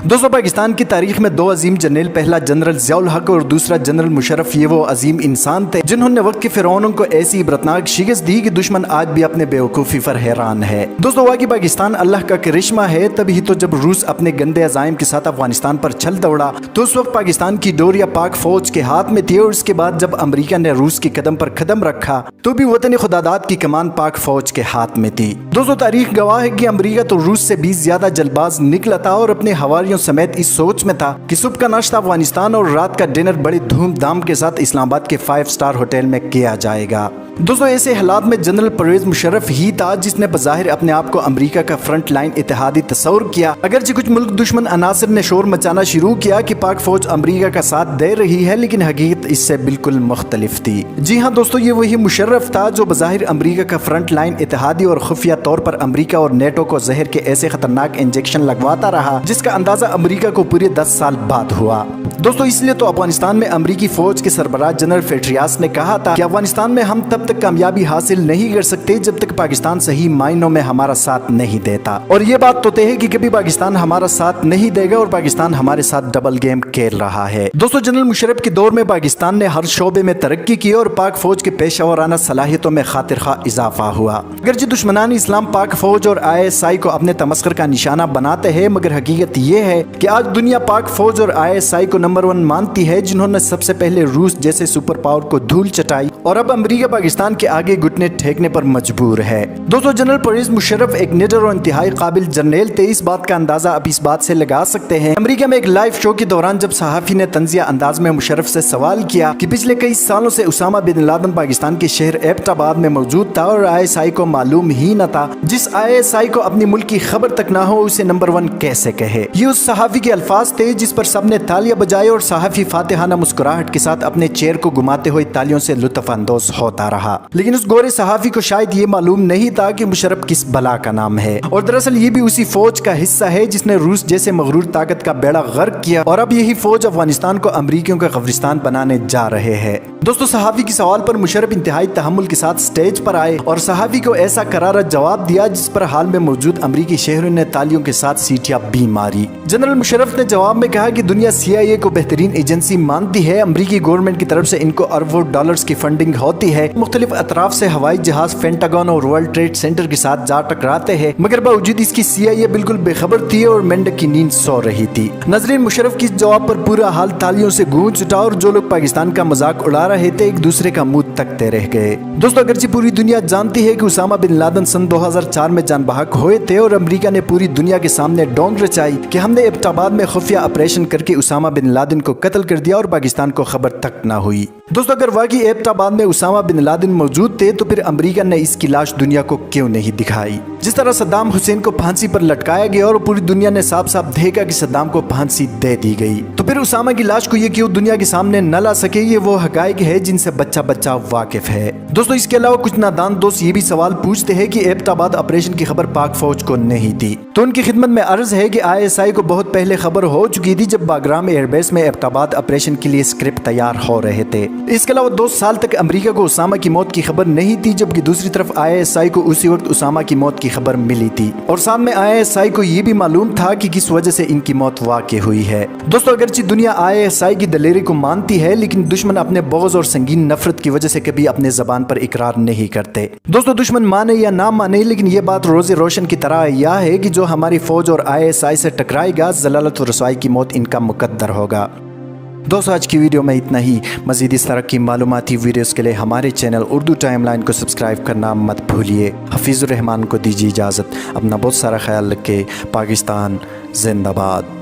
दोस्तों पाकिस्तान की तारीख में दो अजीम जनरल, पहला जनरल ज़ियाउल हक और दूसरा जनरल मुशर्रफ, ये वो अजीम इंसान थे जिन्होंने वक्त के फिरौनों को ऐसी इबरतनाक शिकस्त दी कि दुश्मन आज भी अपने बेवकूफ़ी पर हैरान है। दोस्तों वाकई पाकिस्तान अल्लाह का करिश्मा है। तभी तो जब रूस अपने गंदे अज़ाइम के साथ अफगानिस्तान पर चल दौड़ा तो उस वक्त पाकिस्तान की डोरिया पाक फौज के हाथ में थी, और उसके बाद जब अमरीका ने रूस के कदम पर कदम रखा तो भी वतन खुदादाद की कमान पाक फौज के हाथ में थी। दोस्तों तारीख गवाह है कि अमरीका तो रूस से भी ज्यादा जल्दबाज निकला था और अपने हवारियों समेत इस सोच में था कि सुबह का नाश्ता अफगानिस्तान और रात का डिनर बड़ी धूमधाम के साथ इस्लामाबाद के 5 स्टार होटल में किया जाएगा। दोस्तों ऐसे हालात में जनरल परवेज मुशर्रफ ही था जिसने बज़ाहिर अपने आप को अमेरिका का फ्रंट लाइन इत्तेहादी तस्वुर किया। अगरचे कुछ मुल्क दुश्मन अनासर ने शोर मचाना शुरू किया कि पाक फौज अमेरिका का साथ दे रही है, लेकिन हकीकत इससे बिल्कुल मुख्तलिफ थी। जी हाँ दोस्तों, ये वही मुशर्रफ था जो बज़ाहिर अमेरिका का फ्रंट लाइन इत्तेहादी और खुफिया तौर पर अमेरिका और नेटो को जहर के ऐसे खतरनाक इंजेक्शन लगवाता रहा जिसका अंदाजा अमेरिका को पूरे 10 साल बाद हुआ। दोस्तों इसलिए तो अफगानिस्तान में अमेरिकी फौज के सरबराह जनरल पेट्रियास ने कहा था कि अफगानिस्तान में हम तब तक कामयाबी हासिल नहीं कर सकते जब तक पाकिस्तान सही मायनों में हमारा साथ नहीं देता। और ये बात तो तय है कि कभी पाकिस्तान हमारा साथ नहीं देगा और पाकिस्तान हमारे साथ डबल गेम खेल रहा है। दोस्तों जनरल मुशर्रफ के दौर में पाकिस्तान ने हर शोबे में तरक्की की और पाक फौज के पेशावराना सलाहियतों में खातिर खा इजाफा हुआ। अगरचे दुश्मनान इस्लाम पाक फौज और ISI को अपने तमस्खुर का निशाना बनाते हैं, मगर हकीकत ये है कि आज दुनिया पाक फौज और ISI को नंबर 1 मानती है, जिन्होंने सबसे पहले रूस जैसे सुपर पावर को धूल चटाई और अब अमेरिका पाकिस्तान के आगे घुटने टेकने पर मजबूर है। दोस्तों जनरल परवेज मुशर्रफ एक निडर और इंतहाई काबिल जनरल थे। इस बात का अंदाजा आप इस बात से लगा सकते हैं, अमेरिका में एक लाइव शो के दौरान जब सहाफी ने तंजिया अंदाज में मुशर्रफ से सवाल किया कि पिछले कई सालों से उसामा बिन लादेन पाकिस्तान के शहर एबटाबाद में मौजूद था और ISI को मालूम ही न था, जिस ISI को अपनी मुल्क की खबर तक ना हो उसे नंबर 1 कैसे कहे। ये उस सहाफी के अल्फाज थे जिस पर सबने तालियां बजाई और सहाफी फातिहाना मुस्कुराहट के साथ अपने चेयर को घुमाते हुए तालियों से लुत्फ अंदोज होता रहा। लेकिन उस गोरे सहाफी को शायद ये मालूम नहीं था कि मुशर्रफ किस बला का नाम है, और दरअसल ये भी उसी फौज का हिस्सा है जिसने रूस जैसे मगरूर ताकत का बेड़ा गर्क किया, और अब यही फौज अफगानिस्तान को अमरीकियों का कब्रिस्तान बनाने जा रहे हैं। दोस्तों सहाफी के सवाल पर मुशर्रफ इंतहाई तहम्मुल के साथ स्टेज पर आए और सहाफी को ऐसा करारा जवाब दिया जिस पर हाल में मौजूद अमरीकी शहरों ने तालियों के साथ सीटियां भी मारी। जनरल मुशर्रफ ने जवाब में कहा कि दुनिया CIA को बेहतरीन एजेंसी मानती है, अमरीकी गवर्नमेंट की तरफ से इनको अरबों डॉलर्स की फंडिंग होती है, मुख्तलिफ अतराफ से हवाई जहाज पेंटागन और वर्ल्ड ट्रेड सेंटर के साथ जा टकराते हैं, मगर बावजूद इसकी CIA बिल्कुल बेखबर थी और मेंढक की नींद सो रही थी। नाज़रीन मुशर्रफ के इस जवाब पर पूरा हाल तालियों से गूंज उठा और जो लोग पाकिस्तान का मजाक उड़ा रहे थे एक दूसरे का मुंह तकते रह गए। दोस्तों अगरचे पूरी दुनिया जानती है कि उसामा बिन लादेन सन 2004 में जान बहक हुए थे और अमेरिका ने पूरी दुनिया के सामने डोंग रचाई कि हमने एबटाबाद में खुफिया ऑपरेशन करके उसामा बिन लादेन को कत्ल कर दिया और पाकिस्तान को खबर तक न हुई। दोस्तों अगर वाकई एबटाबाद में उसामा बिन लादेन मौजूद थे तो फिर अमेरिका ने इसकी लाश दुनिया को क्यों नहीं दिखाई। जिस तरह सद्दाम हुसैन को फांसी पर लटकाया गया और पूरी दुनिया ने साफ साफ देखा कि सद्दाम को फांसी दे दी गई, तो फिर उसामा की लाश को ये क्यों दुनिया के सामने न ला सके। ये वो हकायक है जिनसे बच्चा बच्चा वाकिफ है। दोस्तों इसके अलावा कुछ नादान दोस्त ये भी सवाल पूछते हैं कि एबटाबाद ऑपरेशन की खबर पाक फौज को नहीं थी, तो उनकी खिदमत में अर्ज है कि ISI को बहुत पहले खबर हो चुकी थी जब बागराम एयरबेस में एबटाबाद ऑपरेशन के लिए स्क्रिप्ट तैयार हो रहे थे। इसके अलावा 2 साल तक अमेरिका को उसामा की मौत की खबर नहीं थी, जबकि दूसरी तरफ ISI को उसी वक्त उसामा की मौत की खबर मिली थी और साथ में ISI को ये भी मालूम था कि किस वजह से इनकी मौत वाक़ई हुई है। दोस्तों अगरचे दुनिया ISI की दलेरी को मानती है, लेकिन दुश्मन अपने बोझ और संगीन नफरत की वजह से कभी अपने जबान पर इकरार नहीं करते। दोस्तों दुश्मन माने या ना माने, लेकिन ये बात रोज़े रोशन की तरह यह है कि जो हमारी फौज और ISI से टकराएगा जलालत और रसवाई की मौत इनका मुकद्दर होगा। दोस्तों आज की वीडियो में इतना ही। मज़ीद इस तरह की मालूमाती वीडियोस के लिए हमारे चैनल उर्दू टाइमलाइन को सब्सक्राइब करना मत भूलिए। हफीज़ुर रहमान को दीजिए इजाज़त। अपना बहुत सारा ख्याल रखें। पाकिस्तान जिंदाबाद।